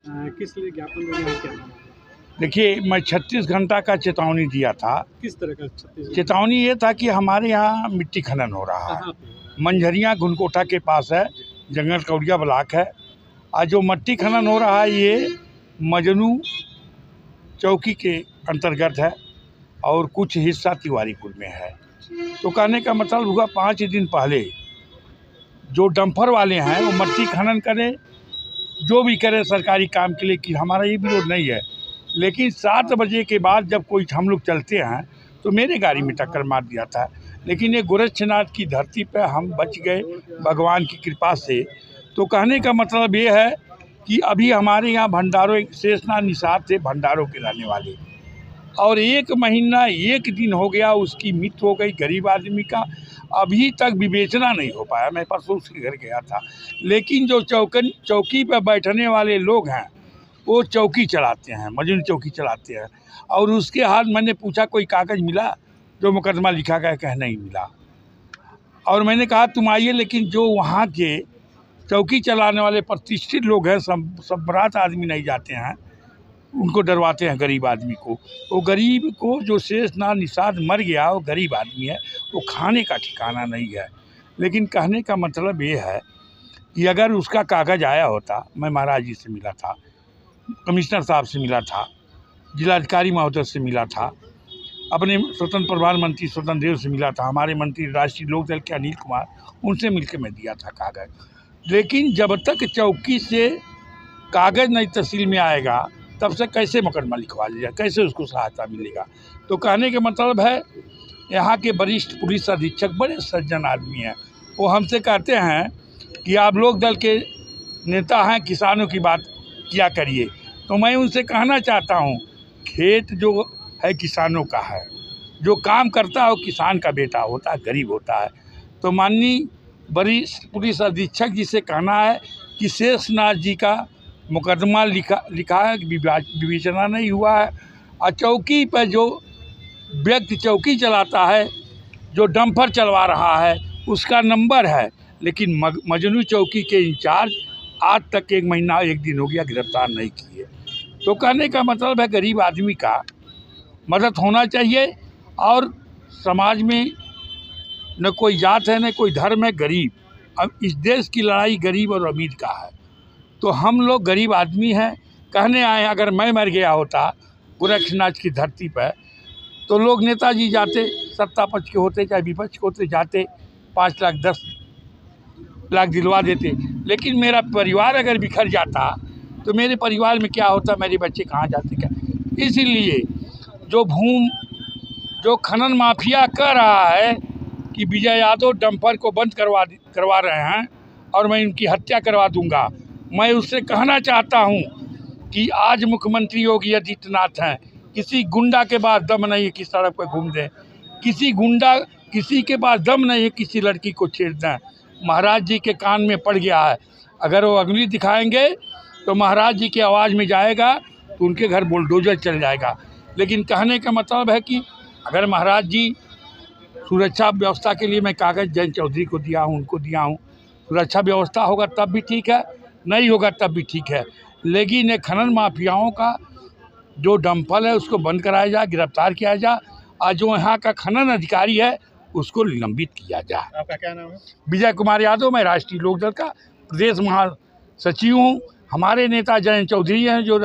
किस लिए ज्ञापन देने आए, क्या नाम है? देखिए, मैं 36 घंटा का चेतावनी दिया था। किस तरह का 36? चेतावनी ये था कि हमारे यहाँ मिट्टी खनन हो रहा है। कहाँ पे हो रहा है? मंझरिया गुनकोटा के पास है, जंगल कौड़िया ब्लॉक है। आज जो मिट्टी खनन हो रहा है ये मजनू चौकी के अंतर्गत है और कुछ हिस्सा तिवारीपुर में है। तो कहने का मतलब हुआ 5 दिन पहले जो डंपर वाले हैं वो मिट्टी खनन करें, जो भी करे सरकारी काम के लिए, कि हमारा ये विरोध नहीं है। लेकिन 7 बजे के बाद जब कोई हम लोग चलते हैं तो मेरे गाड़ी में टक्कर मार दिया था। लेकिन ये गोरक्षनाथ की धरती पे हम बच गए भगवान की कृपा से। तो कहने का मतलब ये है कि अभी हमारे यहाँ भंडारों, शेषनाग निषाद थे भंडारों के रहने वाले, और 1 महीना 1 दिन हो गया उसकी मृत्यु हो गई गरीब आदमी का। अभी तक विवेचना नहीं हो पाया। मैं परसों उसके घर गया था। लेकिन जो चौकी पर बैठने वाले लोग हैं वो चौकी चलाते हैं, मजनू चौकी चलाते हैं। और उसके हाथ मैंने पूछा कोई कागज़ मिला जो मुकदमा लिखा गया, कह नहीं मिला। और मैंने कहा तुम आइए, लेकिन जो वहाँ के चौकी चलाने वाले प्रतिष्ठित लोग हैं, सब बरात आदमी नहीं जाते हैं, उनको डरवाते हैं गरीब आदमी को। वो गरीब को जो शेषनाग निषाद मर गया, वो गरीब आदमी है, वो खाने का ठिकाना नहीं है। लेकिन कहने का मतलब ये है कि अगर उसका कागज़ आया होता, मैं महाराज जी से मिला था, कमिश्नर साहब से मिला था, जिलाधिकारी महोदय से मिला था, अपने स्वतंत्र प्रभार मंत्री स्वतंत्र देव से मिला था, हमारे मंत्री राष्ट्रीय लोकदल के अनिल कुमार, उनसे मिलकर मैं दिया था कागज़। लेकिन जब तक चौकी से कागज़ नहीं तहसील में आएगा तब से कैसे मुकदमा लिखवा लिया, कैसे उसको सहायता मिलेगा। तो कहने का मतलब है यहाँ के वरिष्ठ पुलिस अधीक्षक बड़े सज्जन आदमी हैं, वो हमसे कहते हैं कि आप लोक दल के नेता हैं, किसानों की बात किया करिए। तो मैं उनसे कहना चाहता हूँ, खेत जो है किसानों का है, जो काम करता है वो किसान का बेटा होता है, गरीब होता है। तो माननीय वरिष्ठ पुलिस अधीक्षक जी से कहना है कि शेषनाग जी का मुकदमा लिखा है, विवेचना नहीं हुआ है। और चौकी पर जो व्यक्ति चौकी चलाता है, जो डंपर चलवा रहा है, उसका नंबर है, लेकिन मजनू चौकी के इंचार्ज आज तक 1 महीना 1 दिन हो गया गिरफ्तार नहीं किए। तो कहने का मतलब है गरीब आदमी का मदद होना चाहिए। और समाज में न कोई जात है न कोई धर्म है, गरीब। अब इस देश की लड़ाई गरीब और अमीर का है। तो हम लोग गरीब आदमी हैं, कहने आए हैं अगर मैं मर गया होता गोरक्षनाथ की धरती पर तो लोग नेताजी जाते, सत्ता पक्ष के होते चाहे विपक्ष के होते, जाते 5 लाख 10 लाख दिलवा देते। लेकिन मेरा परिवार अगर बिखर जाता तो मेरे परिवार में क्या होता, मेरे बच्चे कहाँ जाते, क्या। इसीलिए जो खनन माफिया कह रहा है कि विजय यादव डंपर को बंद करवा रहे हैं और मैं इनकी हत्या करवा दूंगा, मैं उससे कहना चाहता हूं कि आज मुख्यमंत्री योगी आदित्यनाथ हैं, किसी गुंडा के पास दम नहीं है कि सड़क पर घूम दें, किसी के पास दम नहीं है किसी लड़की को छेड़ दें। महाराज जी के कान में पड़ गया है, अगर वो अगली दिखाएंगे तो महाराज जी की आवाज़ में जाएगा तो उनके घर बुलडोजर चल जाएगा। लेकिन कहने का मतलब है कि अगर महाराज जी सुरक्षा व्यवस्था के लिए मैं कागज़ जयंत चौधरी को दिया हूँ, उनको दिया हूँ, सुरक्षा व्यवस्था होगा तब भी ठीक है, नहीं होगा तब भी ठीक है। लेकिन ये खनन माफियाओं का जो डंपर है उसको बंद कराया जाए, गिरफ्तार किया जाए, और जो यहाँ का खनन अधिकारी है उसको निलंबित किया जाए। आपका क्या नाम है? विजय कुमार यादव, मैं राष्ट्रीय लोकदल का प्रदेश महासचिव हूँ। हमारे नेता जयंत चौधरी हैं जो